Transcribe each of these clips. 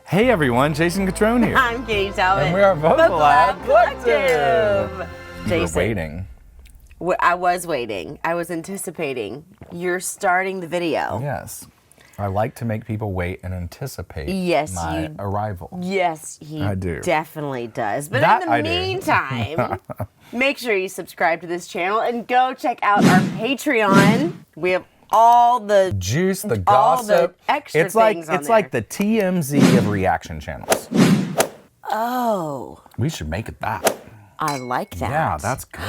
Hey everyone, Jason Catron here. I'm Katie Talbot. And we are Vocal Lab Collective. Jason, You were waiting. I was waiting. I was anticipating. You're starting the video. Yes. I like to make people wait and anticipate my arrival. Yes, I do. Definitely does. But That in the meantime, make sure you subscribe to this channel and go check out our Patreon. We have all the juice, the gossip, all the extra it's like things on it's there. like the TMZ of reaction channels. Oh. We should make it that. I like that. Yeah, that's good.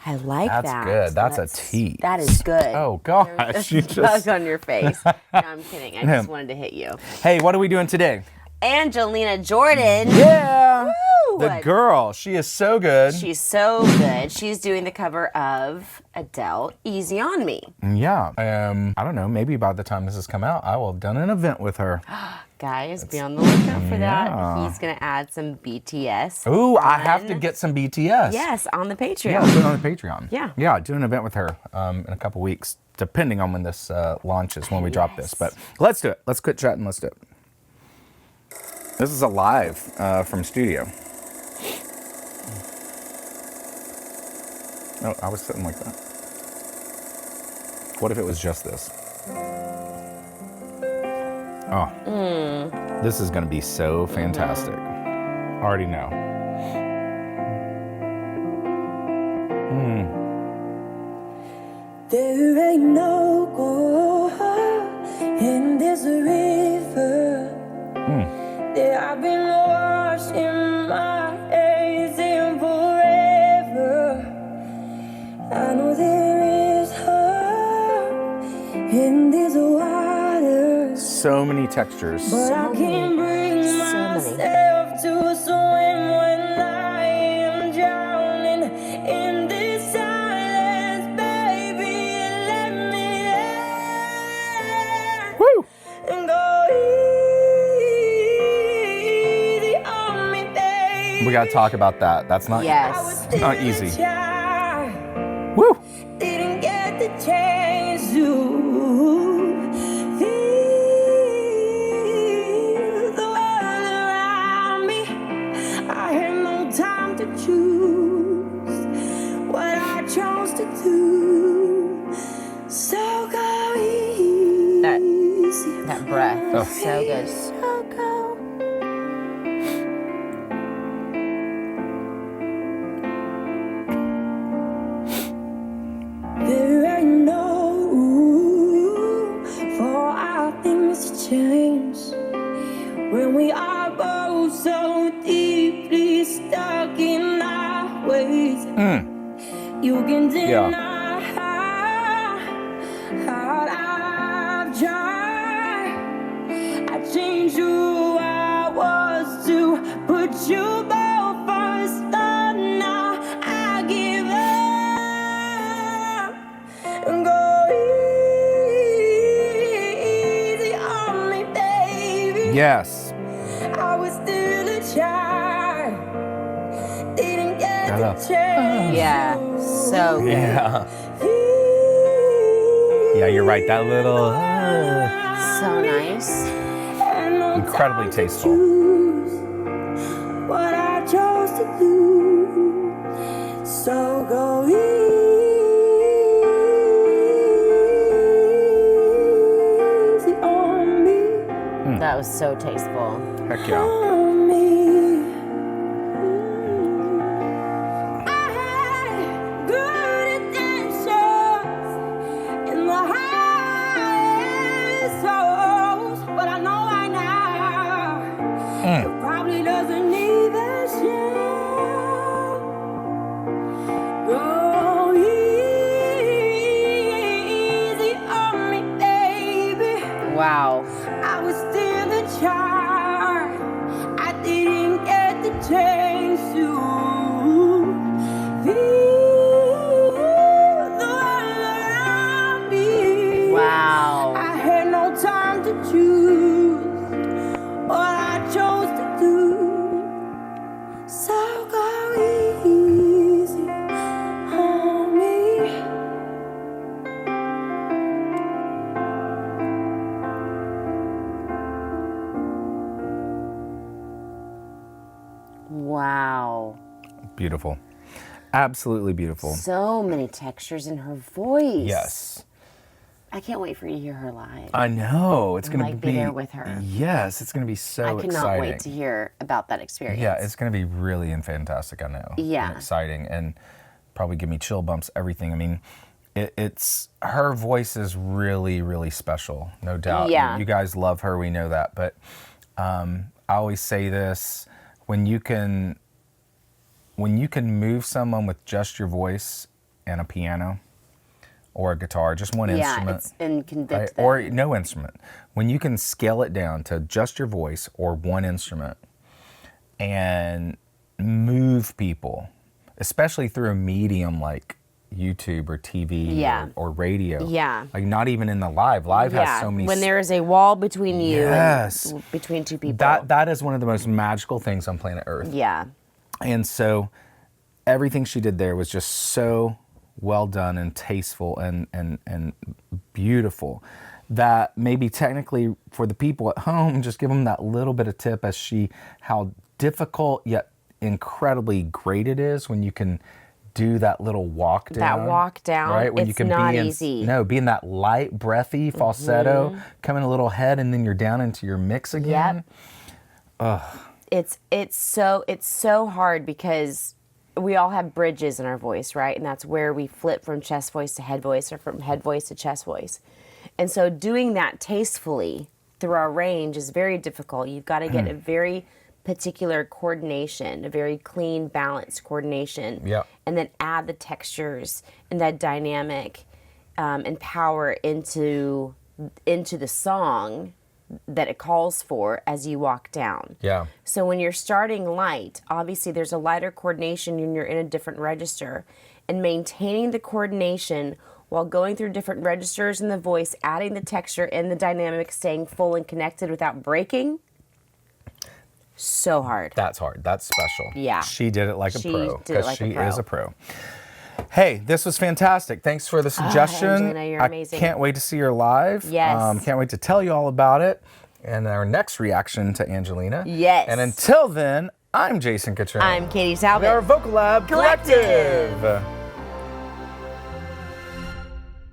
I like that. That's good. That's a tease. That is good. Oh gosh, you There's a bug just. on your face. No, I'm kidding. I just wanted to hit you. Hey, what are we doing today? Angelina Jordan. Yeah. Woo! The girl. She is so good. She's so good. She's doing the cover of Adele, Easy on Me. Yeah. I don't know. Maybe by the time this has come out, I will have done an event with her. Guys, be on the lookout for that. Yeah. He's going to add some BTS. Ooh, I have to get some BTS. Yes, on the Patreon. Yeah, I'll do it on the Patreon. Yeah. Yeah, do an event with her in a couple weeks, depending on when this launches, when we drop this. But let's do it. Let's quit chatting. Let's do it. This is a live from studio. Oh, I was sitting like that. What if it was just this? Oh, this is going to be so fantastic. Already know. There ain't no gold in this river that I've been washing my days in forever. I know there is hope in this water, So many textures. but I can't bring myself to swim when I am drowning in this silence, baby. Let me in Woo! and go easy on me, baby. We got to talk about that. That's not, Yes. it's not easy. Child, Woo! didn't get the chance to feel the world around me. I had no time to choose what I chose to do. So go easy. That breath Oh. is so good. So go. There ain't no room for our things to change when we are both so deeply stuck in our ways. You can deny how I've tried. I changed who I was to put you both first. Now I give up and go easy on me, baby. Yes. I was still a child, didn't get I the love- chance. Yeah, so good. Yeah. Yeah, you're right. That little. So nice. Incredibly tasteful. What I chose to do, so go easy on me, That was so tasteful. Heck yeah. on me. I had good intentions in the highest hopes, but I know right now it probably doesn't even show. Go easy on me, baby. Wow. I was still a child. I didn't get the chance to feel the world around me. Wow. I had no time to choose what I chose to do. Beautiful. Absolutely beautiful. So many textures in her voice. Yes. I can't wait for you to hear her live. I know. It's going to be there with her. Yes, it's going to be so I cannot exciting. wait to hear about that experience. Yeah, it's going to be really and fantastic, I know. Yeah. And exciting, and probably give me chill bumps, everything. I mean, it's her voice is really, really special, no doubt. Yeah. You guys love her, we know that. But I always say this, when you can move someone with just your voice and a piano or a guitar, just one instrument. And convict right? them. Or no instrument. When you can scale it down to just your voice or one instrument and move people, especially through a medium like YouTube or TV or radio. Yeah. Like not even in the live. Live has so many... When there is a wall between you and between two people. That is one of the most magical things on planet Earth. Yeah. And so everything she did there was just so well done and tasteful and beautiful that maybe technically for the people at home, just give them that little bit of tip as how difficult yet incredibly great it is when you can do that little walk down. That walk down, right? When it's you can not be easy. be in that light, breathy falsetto, coming a little head, and then you're down into your mix again. Yep. It's so hard because we all have bridges in our voice, right? And that's where we flip from chest voice to head voice or from head voice to chest voice. And so doing that tastefully through our range is very difficult. You've got to get a very particular coordination, a very clean, balanced coordination. Yeah. And then add the textures and that dynamic and power into the song that it calls for as you walk down. Yeah. So when you're starting light, obviously there's a lighter coordination when you're in a different register. And maintaining the coordination while going through different registers in the voice, adding the texture and the dynamic, staying full and connected without breaking, so hard. That's hard. That's special. Yeah. She did it like a pro. Because she is a pro. Hey, this was fantastic. Thanks for the suggestion. Angelina, you're amazing. I can't wait to see her live. Yes. Can't wait to tell you all about it and our next reaction to Angelina. Yes. And until then, I'm Jason Catron. I'm Katie Talbot. We are Vocal Lab Collective. Collective.